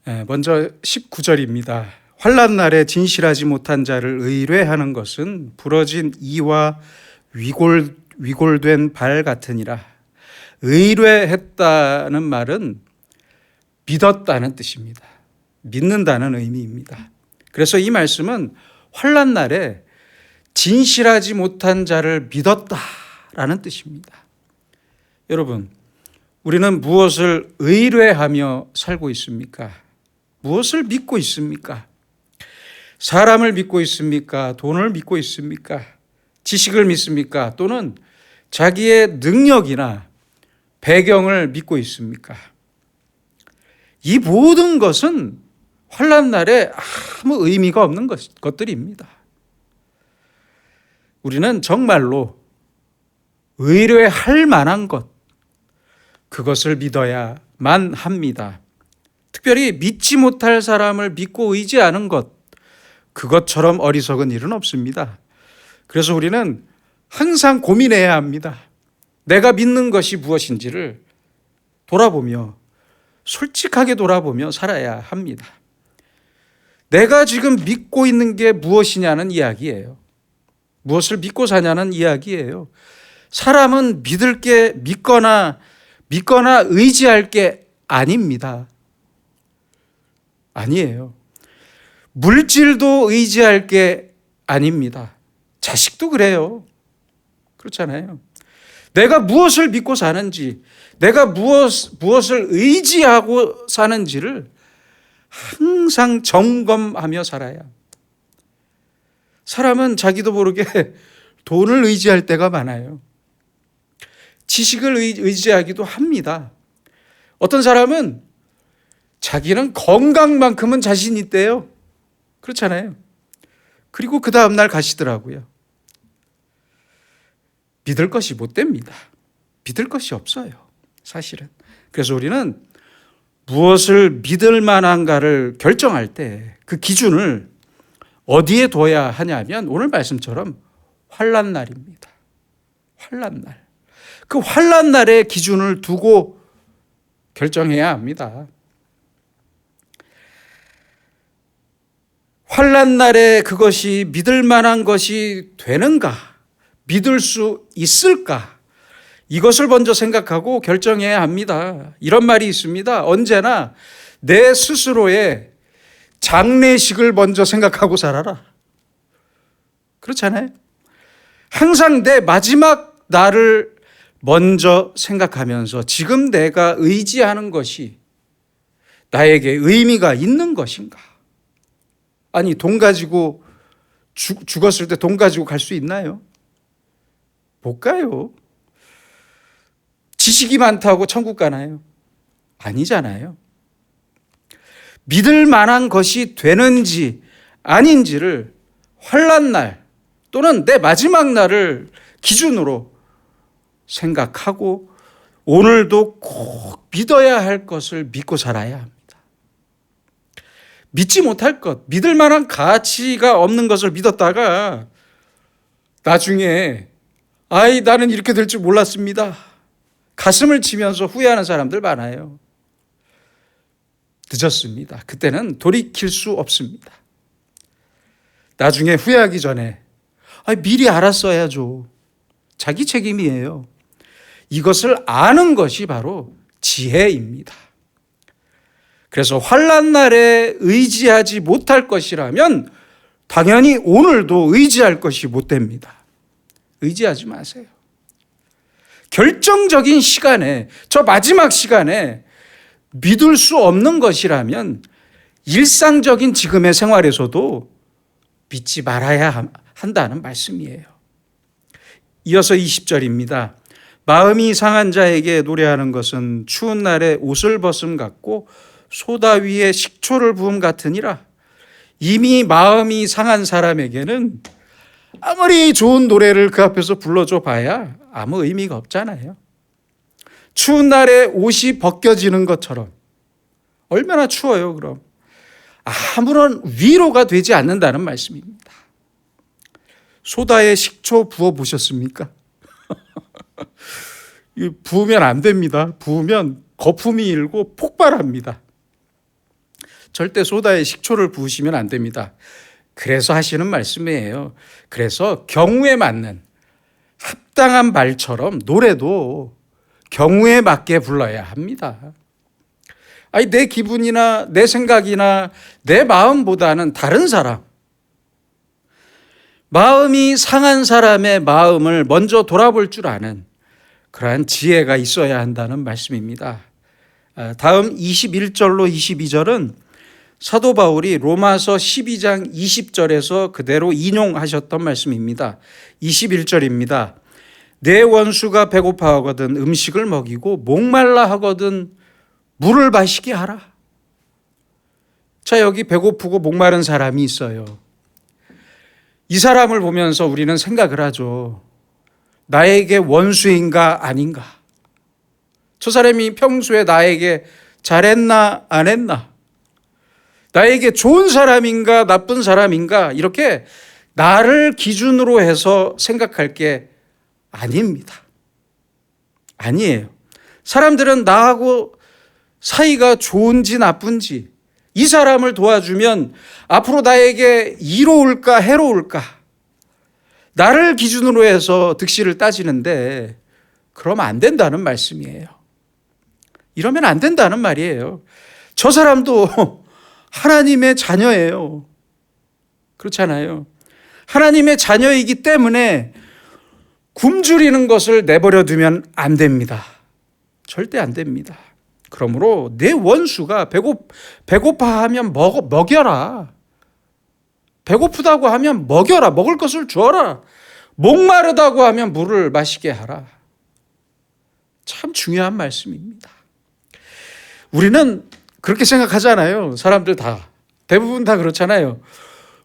먼저 19절입니다. 환난 날에 진실하지 못한 자를 의뢰하는 것은 부러진 이와 위골된 발 같으니라. 의뢰했다는 말은 믿었다는 뜻입니다. 믿는다는 의미입니다. 그래서 이 말씀은 환난 날에 진실하지 못한 자를 믿었다라는 뜻입니다. 여러분, 우리는 무엇을 의뢰하며 살고 있습니까? 무엇을 믿고 있습니까? 사람을 믿고 있습니까? 돈을 믿고 있습니까? 지식을 믿습니까? 또는 자기의 능력이나 배경을 믿고 있습니까? 이 모든 것은 환난 날에 아무 의미가 없는 것들입니다. 우리는 정말로 의뢰할 만한 것, 그것을 믿어야만 합니다. 특별히 믿지 못할 사람을 믿고 의지하는 것, 그것처럼 어리석은 일은 없습니다. 그래서 우리는 항상 고민해야 합니다. 내가 믿는 것이 무엇인지를 돌아보며, 솔직하게 돌아보며 살아야 합니다. 내가 지금 믿고 있는 게 무엇이냐는 이야기예요. 무엇을 믿고 사냐는 이야기예요. 사람은 믿을 게 믿거나 의지할 게 아닙니다. 아니에요. 물질도 의지할 게 아닙니다. 자식도 그래요. 그렇잖아요. 내가 무엇을 믿고 사는지, 내가 무엇을 의지하고 사는지를 항상 점검하며 살아야 합니다. 사람은 자기도 모르게 돈을 의지할 때가 많아요. 지식을 의지하기도 합니다. 어떤 사람은 자기는 건강만큼은 자신 있대요. 그렇잖아요. 그리고 그 다음날 가시더라고요. 믿을 것이 못 됩니다. 믿을 것이 없어요. 사실은. 그래서 우리는 무엇을 믿을 만한가를 결정할 때 그 기준을 어디에 둬야 하냐면 오늘 말씀처럼 환난 날입니다. 환난 날. 그 환난 날의 기준을 두고 결정해야 합니다. 환난 날에 그것이 믿을 만한 것이 되는가? 믿을 수 있을까? 이것을 먼저 생각하고 결정해야 합니다. 이런 말이 있습니다. 언제나 내 스스로의 장례식을 먼저 생각하고 살아라. 그렇잖아요. 항상 내 마지막 날을 먼저 생각하면서 지금 내가 의지하는 것이 나에게 의미가 있는 것인가? 아니, 돈 가지고 죽었을 때 돈 가지고 갈 수 있나요? 못 가요. 지식이 많다고 천국 가나요? 아니잖아요. 믿을 만한 것이 되는지 아닌지를 환난 날 또는 내 마지막 날을 기준으로 생각하고 오늘도 꼭 믿어야 할 것을 믿고 살아야 합니다. 믿지 못할 것, 믿을 만한 가치가 없는 것을 믿었다가 나중에 나는 이렇게 될 줄 몰랐습니다. 가슴을 치면서 후회하는 사람들 많아요. 늦었습니다. 그때는 돌이킬 수 없습니다. 나중에 후회하기 전에 미리 알았어야죠. 자기 책임이에요. 이것을 아는 것이 바로 지혜입니다. 그래서 환난 날에 의지하지 못할 것이라면 당연히 오늘도 의지할 것이 못 됩니다. 의지하지 마세요. 결정적인 시간에, 저 마지막 시간에 믿을 수 없는 것이라면 일상적인 지금의 생활에서도 믿지 말아야 한다는 말씀이에요. 이어서 20절입니다. 마음이 상한 자에게 노래하는 것은 추운 날에 옷을 벗음 같고 소다 위에 식초를 부음 같으니라. 이미 마음이 상한 사람에게는 아무리 좋은 노래를 그 앞에서 불러줘 봐야 아무 의미가 없잖아요. 추운 날에 옷이 벗겨지는 것처럼. 얼마나 추워요, 그럼. 아무런 위로가 되지 않는다는 말씀입니다. 소다에 식초 부어 보셨습니까? 부으면 안 됩니다. 부으면 거품이 일고 폭발합니다. 절대 소다에 식초를 부으시면 안 됩니다. 그래서 하시는 말씀이에요. 그래서 경우에 맞는 합당한 말처럼 노래도 경우에 맞게 불러야 합니다. 아니, 내 기분이나 내 생각이나 내 마음보다는 다른 사람, 마음이 상한 사람의 마음을 먼저 돌아볼 줄 아는 그러한 지혜가 있어야 한다는 말씀입니다. 다음 21절로 22절은 사도 바울이 로마서 12장 20절에서 그대로 인용하셨던 말씀입니다. 21절입니다. 내 원수가 배고파하거든 음식을 먹이고 목말라 하거든 물을 마시게 하라. 자, 여기 배고프고 목마른 사람이 있어요. 이 사람을 보면서 우리는 생각을 하죠. 나에게 원수인가 아닌가? 저 사람이 평소에 나에게 잘했나 안 했나? 나에게 좋은 사람인가 나쁜 사람인가? 이렇게 나를 기준으로 해서 생각할 게 아닙니다. 아니에요. 사람들은 나하고 사이가 좋은지 나쁜지, 이 사람을 도와주면 앞으로 나에게 이로울까 해로울까, 나를 기준으로 해서 득실을 따지는데 그러면 안 된다는 말씀이에요. 이러면 안 된다는 말이에요. 저 사람도 하나님의 자녀예요. 그렇잖아요. 하나님의 자녀이기 때문에 굶주리는 것을 내버려 두면 안 됩니다. 절대 안 됩니다. 그러므로 내 원수가 배고파하면 먹여라. 배고프다고 하면 먹여라. 먹을 것을 주어라. 목마르다고 하면 물을 마시게 하라. 참 중요한 말씀입니다. 우리는 그렇게 생각하잖아요. 사람들 다. 대부분 다 그렇잖아요.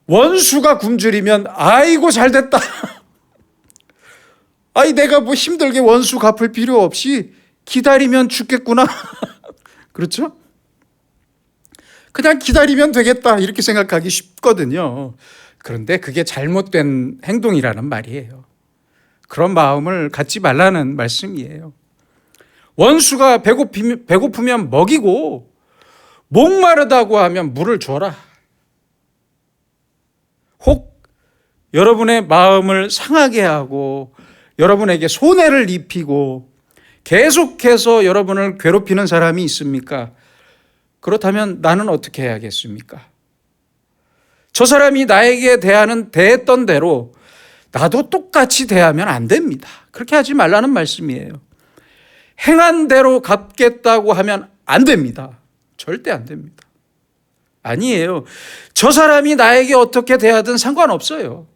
원수가 굶주리면 아이고 잘됐다. 아이, 내가 뭐 힘들게 원수 갚을 필요 없이 기다리면 죽겠구나. 그렇죠? 그냥 기다리면 되겠다 이렇게 생각하기 쉽거든요. 그런데 그게 잘못된 행동이라는 말이에요. 그런 마음을 갖지 말라는 말씀이에요. 원수가 배고프면 먹이고 목마르다고 하면 물을 줘라. 혹 여러분의 마음을 상하게 하고 여러분에게 손해를 입히고 계속해서 여러분을 괴롭히는 사람이 있습니까? 그렇다면 나는 어떻게 해야겠습니까? 저 사람이 나에게 대했던 대로 나도 똑같이 대하면 안 됩니다. 그렇게 하지 말라는 말씀이에요. 행한 대로 갚겠다고 하면 안 됩니다. 절대 안 됩니다. 아니에요. 저 사람이 나에게 어떻게 대하든 상관없어요.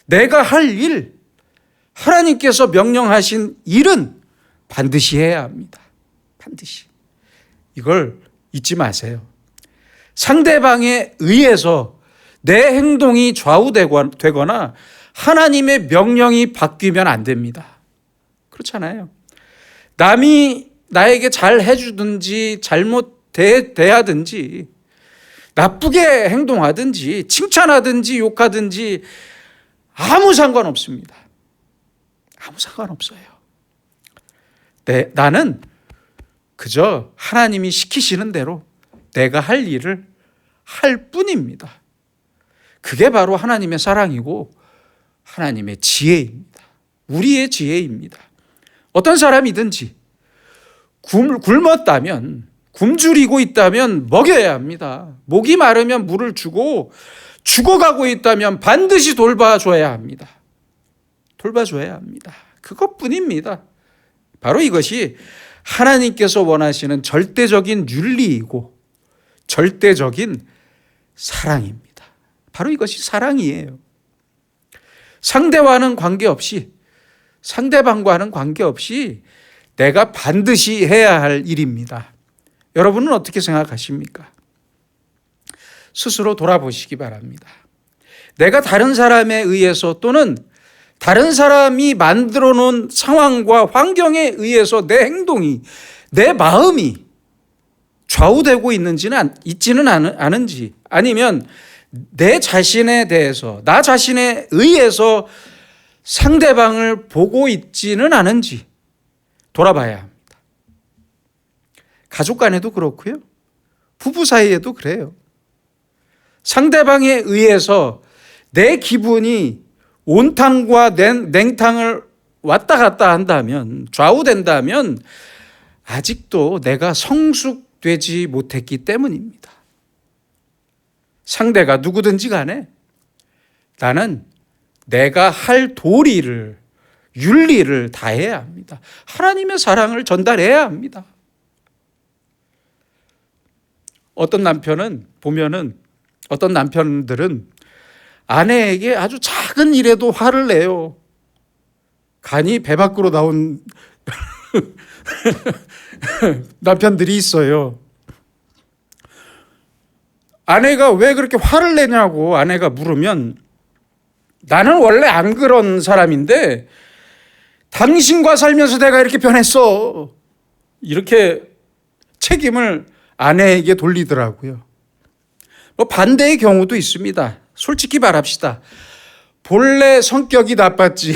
내가 할 일, 하나님께서 명령하신 일은 반드시 해야 합니다. 반드시. 이걸 잊지 마세요. 상대방에 의해서 내 행동이 좌우되거나 하나님의 명령이 바뀌면 안 됩니다. 그렇잖아요. 남이 나에게 잘 해주든지 잘못 대하든지 나쁘게 행동하든지 칭찬하든지 욕하든지 아무 상관없습니다. 아무 상관없어요. 나는 그저 하나님이 시키시는 대로 내가 할 일을 할 뿐입니다. 그게 바로 하나님의 사랑이고 하나님의 지혜입니다. 우리의 지혜입니다. 어떤 사람이든지 굶었다면, 굶주리고 있다면 먹여야 합니다. 목이 마르면 물을 주고 죽어가고 있다면 반드시 돌봐줘야 합니다. 돌봐줘야 합니다. 그것뿐입니다. 바로 이것이 하나님께서 원하시는 절대적인 윤리이고 절대적인 사랑입니다. 바로 이것이 사랑이에요. 상대와는 관계없이, 상대방과는 관계없이 내가 반드시 해야 할 일입니다. 여러분은 어떻게 생각하십니까? 스스로 돌아보시기 바랍니다. 내가 다른 사람에 의해서 또는 다른 사람이 만들어 놓은 상황과 환경에 의해서 내 행동이, 내 마음이 좌우되고 있지는 않은지, 아니면 내 자신에 대해서, 나 자신에 의해서 상대방을 보고 있지는 않은지 돌아봐야 합니다. 가족 간에도 그렇고요. 부부 사이에도 그래요. 상대방에 의해서 내 기분이 온탕과 냉탕을 왔다 갔다 한다면, 좌우된다면 아직도 내가 성숙되지 못했기 때문입니다. 상대가 누구든지 간에 나는 내가 할 도리를, 윤리를 다해야 합니다. 하나님의 사랑을 전달해야 합니다. 어떤 남편은 보면은, 어떤 남편들은 아내에게 아주 작은 일에도 화를 내요. 간이 배 밖으로 나온 남편들이 있어요. 아내가 왜 그렇게 화를 내냐고 아내가 물으면, 나는 원래 안 그런 사람인데 당신과 살면서 내가 이렇게 변했어. 이렇게 책임을 아내에게 돌리더라고요. 뭐 반대의 경우도 있습니다. 솔직히 말합시다. 본래 성격이 나빴지.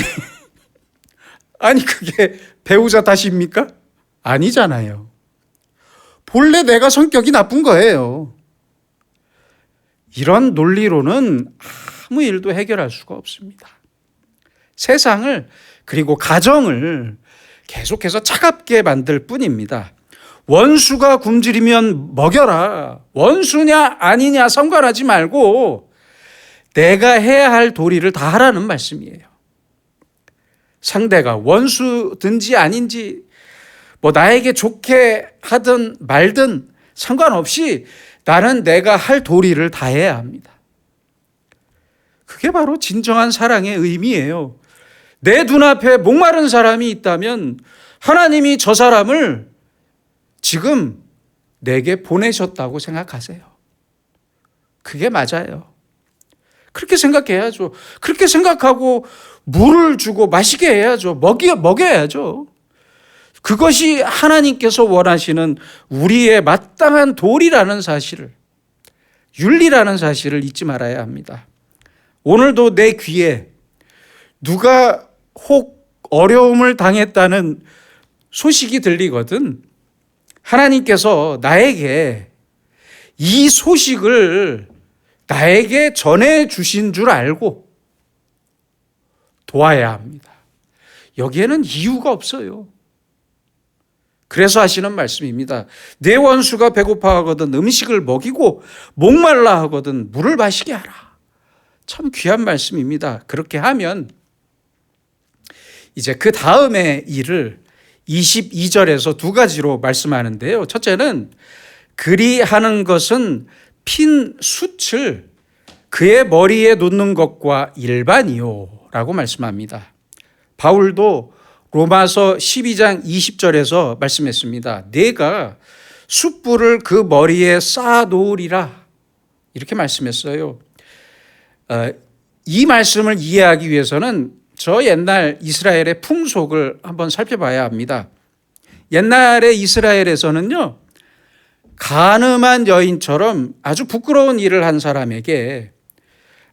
아니 그게 배우자 탓입니까? 아니잖아요. 본래 내가 성격이 나쁜 거예요. 이런 논리로는 아무 일도 해결할 수가 없습니다. 세상을, 그리고 가정을 계속해서 차갑게 만들 뿐입니다. 원수가 굶주리면 먹여라. 원수냐 아니냐 상관하지 말고 내가 해야 할 도리를 다 하라는 말씀이에요. 상대가 원수든지 아닌지, 뭐 나에게 좋게 하든 말든 상관없이 나는 내가 할 도리를 다 해야 합니다. 그게 바로 진정한 사랑의 의미예요. 내 눈앞에 목마른 사람이 있다면 하나님이 저 사람을 지금 내게 보내셨다고 생각하세요. 그게 맞아요. 그렇게 생각해야죠. 그렇게 생각하고 물을 주고 마시게 해야죠. 먹여야죠. 그것이 하나님께서 원하시는 우리의 마땅한 도리라는 사실을, 윤리라는 사실을 잊지 말아야 합니다. 오늘도 내 귀에 누가 혹 어려움을 당했다는 소식이 들리거든 하나님께서 나에게 이 소식을 나에게 전해 주신 줄 알고 도와야 합니다. 여기에는 이유가 없어요. 그래서 하시는 말씀입니다. 내 원수가 배고파하거든 음식을 먹이고 목말라 하거든 물을 마시게 하라. 참 귀한 말씀입니다. 그렇게 하면 이제 그 다음의 일을 22절에서 두 가지로 말씀하는데요. 첫째는 그리하는 것은 핀 숯을 그의 머리에 놓는 것과 일반이요 라고 말씀합니다. 바울도 로마서 12장 20절에서 말씀했습니다. 내가 숯불을 그 머리에 쌓아 놓으리라 이렇게 말씀했어요. 이 말씀을 이해하기 위해서는 저 옛날 이스라엘의 풍속을 한번 살펴봐야 합니다. 옛날에 이스라엘에서는요, 가늠한 여인처럼 아주 부끄러운 일을 한 사람에게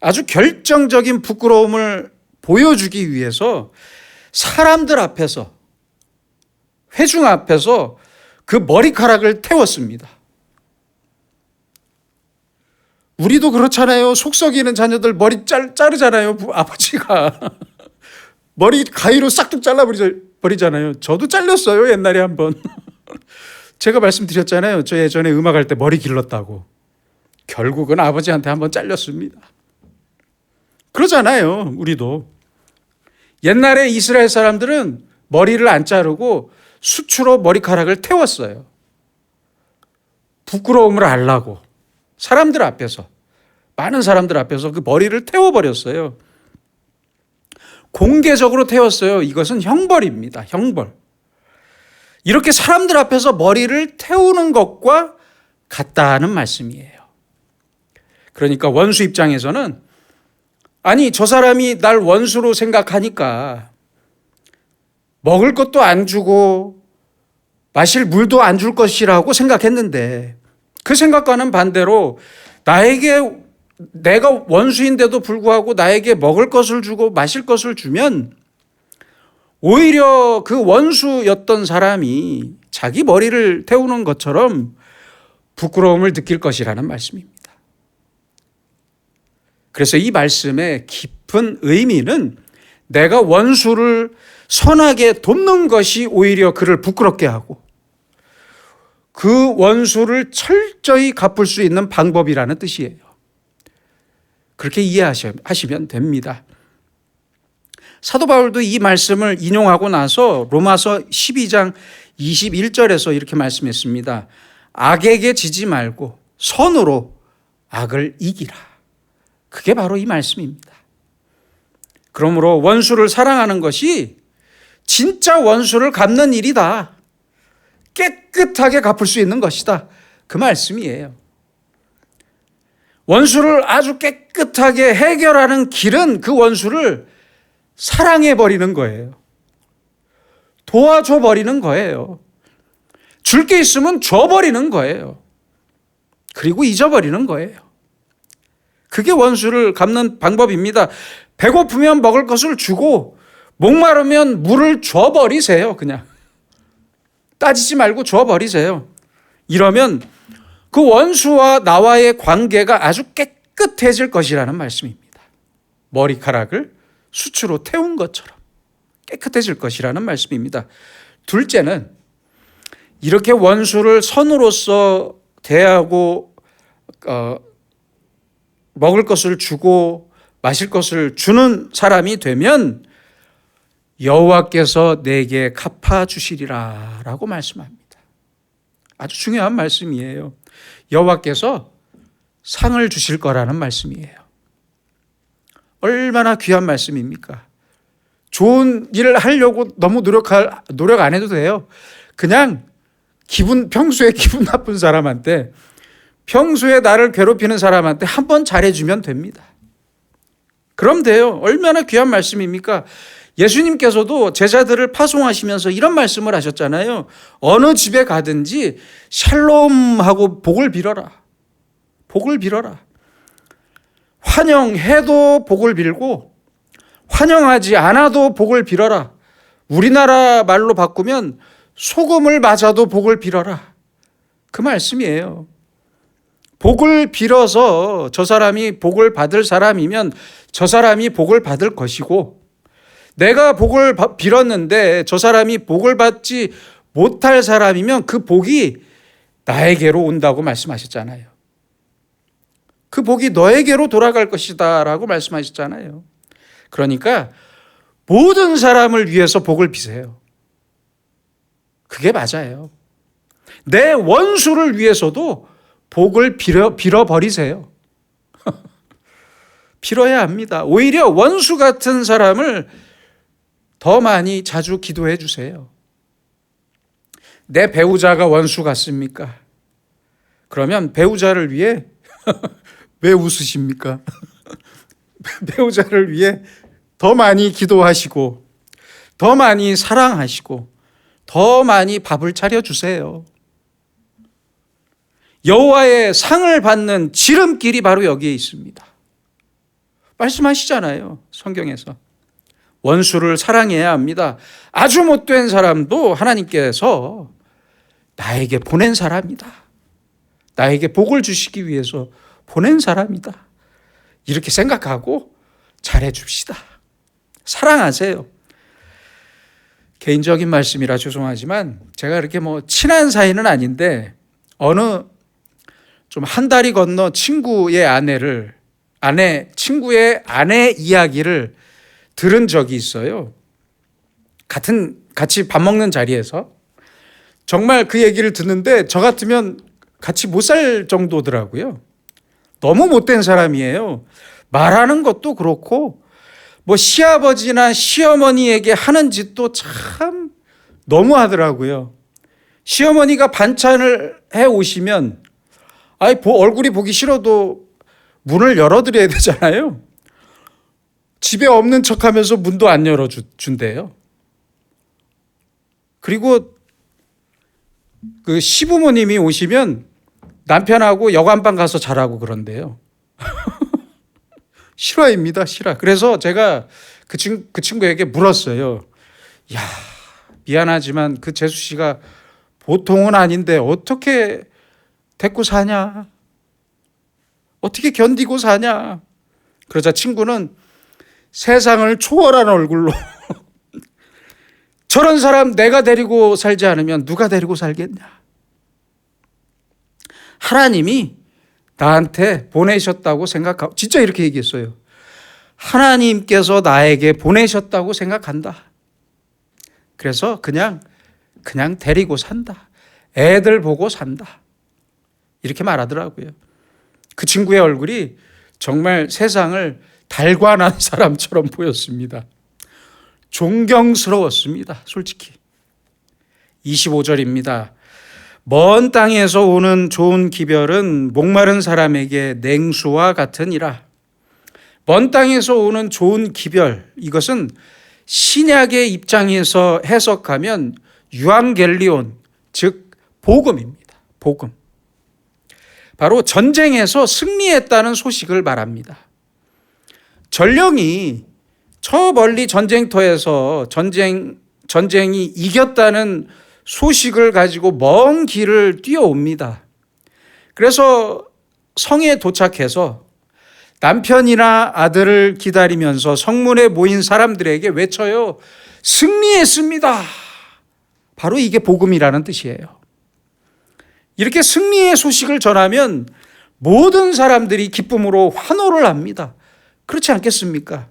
아주 결정적인 부끄러움을 보여주기 위해서 사람들 앞에서, 회중 앞에서 그 머리카락을 태웠습니다. 우리도 그렇잖아요. 속 썩이는 자녀들 머리 자르잖아요. 아버지가 머리 가위로 싹둑 잘라버리잖아요. 저도 잘렸어요. 옛날에 한번. 제가 말씀드렸잖아요. 저 예전에 음악할 때 머리 길렀다고. 결국은 아버지한테 한번 잘렸습니다. 그러잖아요. 우리도. 옛날에 이스라엘 사람들은 머리를 안 자르고 수추로 머리카락을 태웠어요. 부끄러움을 알라고. 사람들 앞에서, 많은 사람들 앞에서 그 머리를 태워버렸어요. 공개적으로 태웠어요. 이것은 형벌입니다. 형벌. 이렇게 사람들 앞에서 머리를 태우는 것과 같다는 말씀이에요. 그러니까 원수 입장에서는 아니 저 사람이 날 원수로 생각하니까 먹을 것도 안 주고 마실 물도 안 줄 것이라고 생각했는데 그 생각과는 반대로 내가 원수인데도 불구하고 나에게 먹을 것을 주고 마실 것을 주면 오히려 그 원수였던 사람이 자기 머리를 태우는 것처럼 부끄러움을 느낄 것이라는 말씀입니다. 그래서 이 말씀의 깊은 의미는 내가 원수를 선하게 돕는 것이 오히려 그를 부끄럽게 하고 그 원수를 철저히 갚을 수 있는 방법이라는 뜻이에요. 그렇게 이해하시면 됩니다. 사도 바울도 이 말씀을 인용하고 나서 로마서 12장 21절에서 이렇게 말씀했습니다. 악에게 지지 말고 선으로 악을 이기라. 그게 바로 이 말씀입니다. 그러므로 원수를 사랑하는 것이 진짜 원수를 갚는 일이다. 깨끗하게 갚을 수 있는 것이다. 그 말씀이에요. 원수를 아주 깨끗하게 해결하는 길은 그 원수를 사랑해버리는 거예요. 도와줘버리는 거예요. 줄 게 있으면 줘버리는 거예요. 그리고 잊어버리는 거예요. 그게 원수를 갚는 방법입니다. 배고프면 먹을 것을 주고 목마르면 물을 줘버리세요. 그냥 따지지 말고 줘버리세요. 이러면 그 원수와 나와의 관계가 아주 깨끗해질 것이라는 말씀입니다. 머리카락을 수치로 태운 것처럼 깨끗해질 것이라는 말씀입니다. 둘째는 이렇게 원수를 선으로서 대하고 먹을 것을 주고 마실 것을 주는 사람이 되면 여호와께서 내게 갚아주시리라 라고 말씀합니다. 아주 중요한 말씀이에요. 여호와께서 상을 주실 거라는 말씀이에요. 얼마나 귀한 말씀입니까? 좋은 일을 하려고 너무 노력 안 해도 돼요. 그냥 평소에 기분 나쁜 사람한테, 평소에 나를 괴롭히는 사람한테 한 번 잘해주면 됩니다. 그럼 돼요. 얼마나 귀한 말씀입니까? 예수님께서도 제자들을 파송하시면서 이런 말씀을 하셨잖아요. 어느 집에 가든지 샬롬하고 복을 빌어라. 복을 빌어라. 환영해도 복을 빌고 환영하지 않아도 복을 빌어라. 우리나라 말로 바꾸면 소금을 맞아도 복을 빌어라. 그 말씀이에요. 복을 빌어서 저 사람이 복을 받을 사람이면 저 사람이 복을 받을 것이고, 내가 복을 빌었는데 저 사람이 복을 받지 못할 사람이면 그 복이 나에게로 온다고 말씀하셨잖아요. 그 복이 너에게로 돌아갈 것이다 라고 말씀하셨잖아요. 그러니까 모든 사람을 위해서 복을 비세요. 그게 맞아요. 내 원수를 위해서도 복을 빌어버리세요. 빌어야 합니다. 오히려 원수 같은 사람을 더 많이 자주 기도해 주세요. 내 배우자가 원수 같습니까? 그러면 배우자를 위해 왜 웃으십니까? 배우자를 위해 더 많이 기도하시고 더 많이 사랑하시고 더 많이 밥을 차려주세요. 여호와의 상을 받는 지름길이 바로 여기에 있습니다. 말씀하시잖아요. 성경에서. 원수를 사랑해야 합니다. 아주 못된 사람도 하나님께서 나에게 보낸 사람이다. 나에게 복을 주시기 위해서 보낸 사람이다. 이렇게 생각하고 잘해줍시다. 사랑하세요. 개인적인 말씀이라 죄송하지만 제가 그렇게 친한 사이는 아닌데 어느 좀 한 달이 건너 친구의 아내 이야기를 들은 적이 있어요. 같이 밥 먹는 자리에서 정말 그 얘기를 듣는데 저 같으면 같이 못 살 정도더라고요. 너무 못된 사람이에요. 말하는 것도 그렇고 시아버지나 시어머니에게 하는 짓도 참 너무하더라고요. 시어머니가 반찬을 해 오시면 얼굴이 보기 싫어도 문을 열어드려야 되잖아요. 집에 없는 척하면서 문도 안 열어준대요. 그리고 그 시부모님이 오시면 남편하고 여관방 가서 자라고 그런대요. 실화입니다, 실화. 그래서 제가 그 친구에게 물었어요. 야, 미안하지만 그 재수 씨가 보통은 아닌데 어떻게 데리고 사냐? 어떻게 견디고 사냐? 그러자 친구는 세상을 초월한 얼굴로 저런 사람 내가 데리고 살지 않으면 누가 데리고 살겠냐? 하나님이 나한테 보내셨다고 생각하고, 진짜 이렇게 얘기했어요. 하나님께서 나에게 보내셨다고 생각한다. 그래서 그냥 데리고 산다. 애들 보고 산다. 이렇게 말하더라고요. 그 친구의 얼굴이 정말 세상을 달관한 사람처럼 보였습니다. 존경스러웠습니다. 솔직히. 25절입니다. 먼 땅에서 오는 좋은 기별은 목마른 사람에게 냉수와 같으니라. 먼 땅에서 오는 좋은 기별, 이것은 신약의 입장에서 해석하면 유앙겔리온, 즉 복음입니다. 복음. 바로 전쟁에서 승리했다는 소식을 말합니다. 전령이 저 멀리 전쟁터에서 전쟁이 이겼다는 소식을 가지고 먼 길을 뛰어옵니다. 그래서 성에 도착해서 남편이나 아들을 기다리면서 성문에 모인 사람들에게 외쳐요. 승리했습니다. 바로 이게 복음이라는 뜻이에요. 이렇게 승리의 소식을 전하면 모든 사람들이 기쁨으로 환호를 합니다. 그렇지 않겠습니까?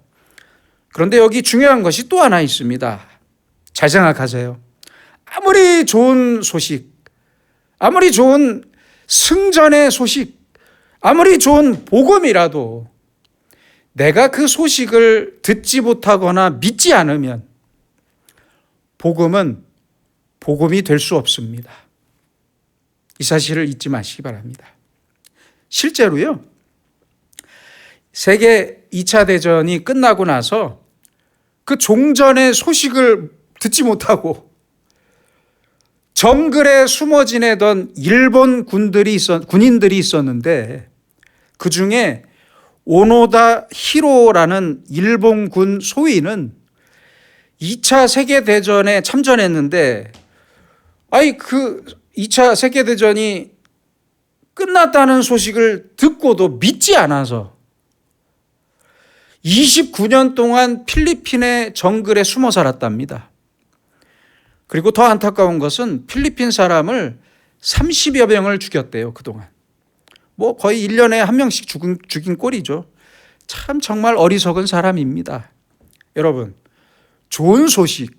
그런데 여기 중요한 것이 또 하나 있습니다. 잘 생각하세요. 아무리 좋은 소식, 아무리 좋은 승전의 소식, 아무리 좋은 복음이라도 내가 그 소식을 듣지 못하거나 믿지 않으면 복음은 복음이 될 수 없습니다. 이 사실을 잊지 마시기 바랍니다. 실제로요, 세계 2차 대전이 끝나고 나서 그 종전의 소식을 듣지 못하고 정글에 숨어 지내던 일본 군인들이 있었는데 그 중에 오노다 히로라는 일본군 소위는 2차 세계대전에 참전했는데 그 2차 세계대전이 끝났다는 소식을 듣고도 믿지 않아서 29년 동안 필리핀의 정글에 숨어 살았답니다. 그리고 더 안타까운 것은 필리핀 사람을 30여 명을 죽였대요, 그동안. 거의 1년에 한 명씩 죽인 꼴이죠. 참 정말 어리석은 사람입니다. 여러분, 좋은 소식,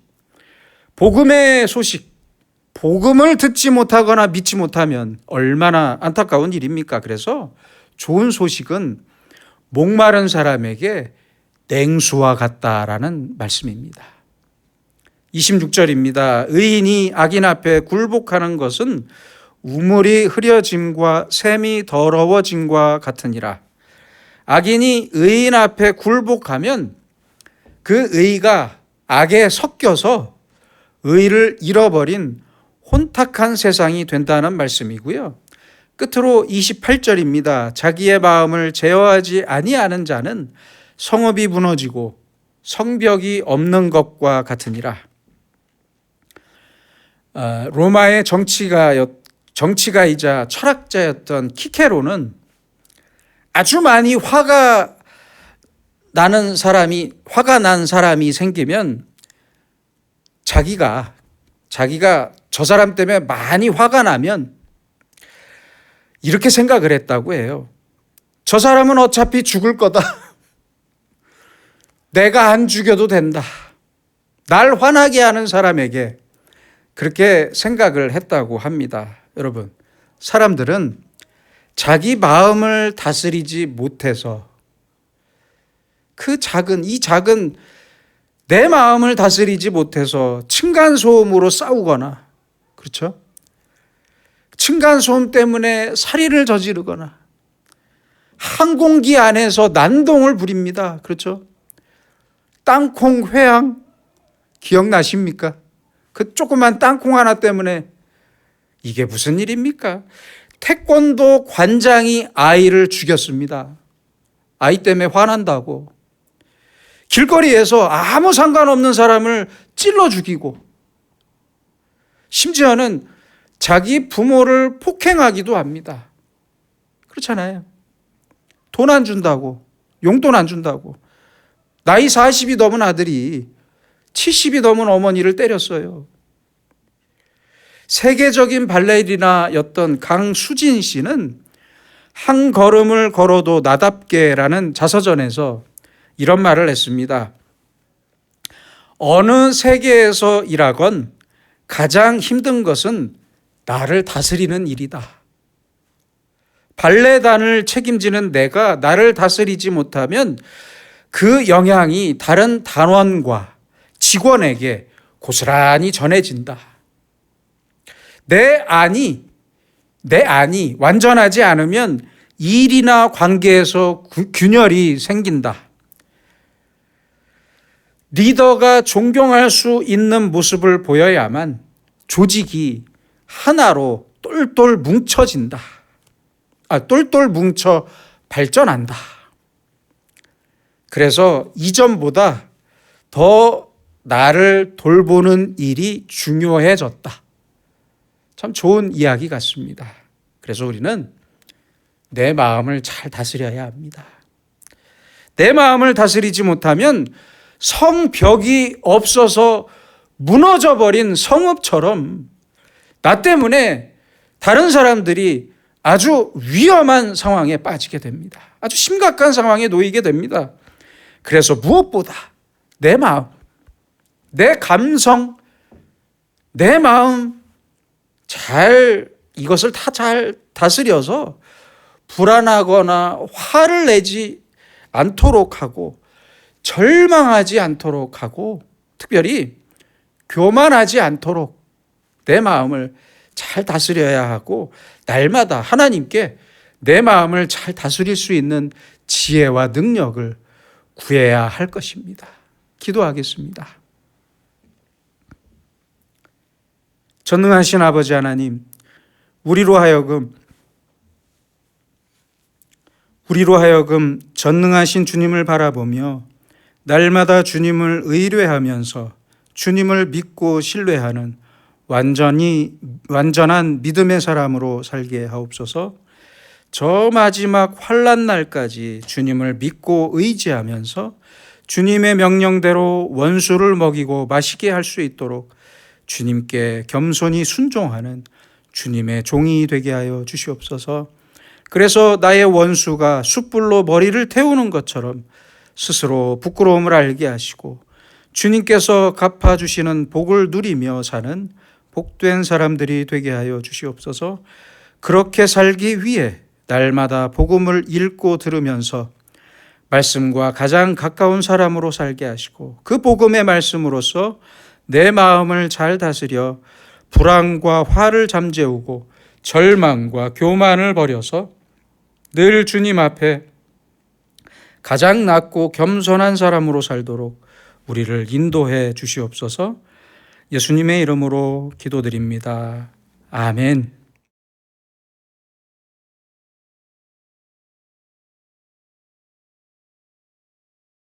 복음의 소식, 복음을 듣지 못하거나 믿지 못하면 얼마나 안타까운 일입니까? 그래서 좋은 소식은 목마른 사람에게 냉수와 같다라는 말씀입니다. 26절입니다. 의인이 악인 앞에 굴복하는 것은 우물이 흐려짐과 샘이 더러워짐과 같으니라. 악인이 의인 앞에 굴복하면 그 의가 악에 섞여서 의를 잃어버린 혼탁한 세상이 된다는 말씀이고요. 끝으로 28절입니다. 자기의 마음을 제어하지 아니하는 자는 성읍이 무너지고 성벽이 없는 것과 같으니라. 로마의 정치가이자 철학자였던 키케로는 아주 많이 화가 난 사람이 생기면 자기가 저 사람 때문에 많이 화가 나면 이렇게 생각을 했다고 해요. 저 사람은 어차피 죽을 거다. 내가 안 죽여도 된다. 날 화나게 하는 사람에게 그렇게 생각을 했다고 합니다. 여러분, 사람들은 자기 마음을 다스리지 못해서 이 작은 내 마음을 다스리지 못해서 층간소음으로 싸우거나, 그렇죠? 층간소음 때문에 살인을 저지르거나 항공기 안에서 난동을 부립니다. 그렇죠? 땅콩 회항 기억나십니까? 그 조그만 땅콩 하나 때문에 이게 무슨 일입니까? 태권도 관장이 아이를 죽였습니다. 아이 때문에 화난다고. 길거리에서 아무 상관없는 사람을 찔러 죽이고, 심지어는 자기 부모를 폭행하기도 합니다. 그렇잖아요. 돈 안 준다고, 용돈 안 준다고. 나이 40이 넘은 아들이 70이 넘은 어머니를 때렸어요. 세계적인 발레리나였던 강수진 씨는 한 걸음을 걸어도 나답게라는 자서전에서 이런 말을 했습니다. 어느 세계에서 일하건 가장 힘든 것은 나를 다스리는 일이다. 발레단을 책임지는 내가 나를 다스리지 못하면 그 영향이 다른 단원과 직원에게 고스란히 전해진다. 내 안이 완전하지 않으면 일이나 관계에서 균열이 생긴다. 리더가 존경할 수 있는 모습을 보여야만 조직이 하나로 똘똘 뭉쳐진다. 똘똘 뭉쳐 발전한다. 그래서 이전보다 더 나를 돌보는 일이 중요해졌다. 참 좋은 이야기 같습니다. 그래서 우리는 내 마음을 잘 다스려야 합니다. 내 마음을 다스리지 못하면 성벽이 없어서 무너져버린 성읍처럼 나 때문에 다른 사람들이 아주 위험한 상황에 빠지게 됩니다. 아주 심각한 상황에 놓이게 됩니다. 그래서 무엇보다 내 마음, 내 감성, 내 마음 이것을 다 잘 다스려서 불안하거나 화를 내지 않도록 하고 절망하지 않도록 하고 특별히 교만하지 않도록 내 마음을 잘 다스려야 하고 날마다 하나님께 내 마음을 잘 다스릴 수 있는 지혜와 능력을 구해야 할 것입니다. 기도하겠습니다. 전능하신 아버지 하나님, 우리로 하여금 전능하신 주님을 바라보며 날마다 주님을 의뢰하면서 주님을 믿고 신뢰하는 완전한 믿음의 사람으로 살게 하옵소서. 저 마지막 환난 날까지 주님을 믿고 의지하면서 주님의 명령대로 원수를 먹이고 마시게 할 수 있도록 주님께 겸손히 순종하는 주님의 종이 되게 하여 주시옵소서. 그래서 나의 원수가 숯불로 머리를 태우는 것처럼 스스로 부끄러움을 알게 하시고 주님께서 갚아주시는 복을 누리며 사는 복된 사람들이 되게 하여 주시옵소서. 그렇게 살기 위해 날마다 복음을 읽고 들으면서 말씀과 가장 가까운 사람으로 살게 하시고 그 복음의 말씀으로서 내 마음을 잘 다스려 불안과 화를 잠재우고 절망과 교만을 버려서 늘 주님 앞에 가장 낮고 겸손한 사람으로 살도록 우리를 인도해 주시옵소서. 예수님의 이름으로 기도드립니다. 아멘.